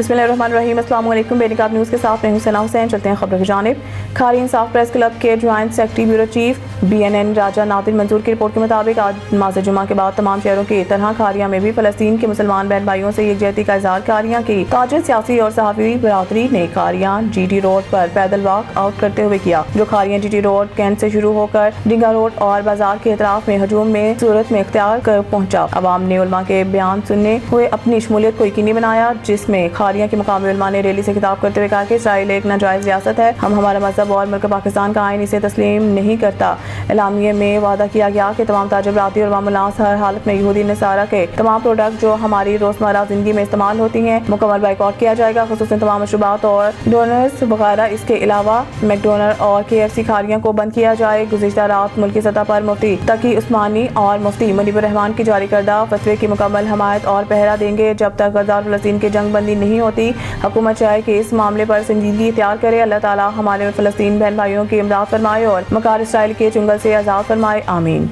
बिस्मिल्लाहिर्रहमानिर्रहीम। अस्सलाम वालेकुम। बेनिकाब न्यूज़ के साथ मैं हूं सना हुसैन। चलते हैं खबरों की जानिब। खारी इंसाफ प्रेस क्लब के joint secretary bureau chief BNN राजा नादिर मंजूर की रिपोर्ट के मुताबिक आज नमाज़ जुमा के बाद तमाम शहरों की तरह खारिया में भी फ़लस्तीन के मुसलमान बहन भाइयों से यकजहती का इज़हार। खारिया की ताजिर, सियासी और सहाफ़ी बरादरी ने खारिया GT रोड पर पैदल वॉक आउट करते हुए किया, जो खारिया GT रोड कैंट से शुरू होकर डिंगा रोड और बाजार के अतराफ में हजूम में सूरत में इख्तियार कर पहुंचा। अवाम ने उलमा के बयान सुनने हुए अपनी शमूलियत को यकीनी बनाया, जिसमें खारिया के मुकामी उलमा ने रैली से खिताब करते हुए कहा कि इसराइल एक नाजायज रियासत है। हमारा मजहब और मुल्क पाकिस्तान का आइन इसे तस्लीम नहीं करता। एलामिये में वादा किया गया कि तमाम ताजिर बरादरी और मामूलात हर हालत में यहूदी नसारा के तमाम प्रोडक्ट जो हमारी रोजमर्रा जिंदगी में इस्तेमाल होती हैं मुकम्मल बाइकआउट किया जाएगा, खुसूसन तमाम मशरूबात और डोनर्स वगैरह। इसके अलावा मैकडोनल्ड और KFC खारियों को बंद किया जाए। गुज़िश्ता रात मुल्की सतह पर मुफ्ती तकी उस्मानी और मुफ्ती मुनीबुर रहमान की जारी करदा फतवे की मुकम्मल हमायत और पहरा देंगे जब तक गज़ा और फ़लस्तीन की जंग बंदी नहीं होती। हुकूमत चाहे कि इस मामले पर संजीदगी इख्तियार करे। अल्लाह ताला हमारे फ़लस्तीन बहन भाइयों की इमदाद फरमाए और मकार इसराइल के चुंगल से आज़ाद फरमाए। आमीन।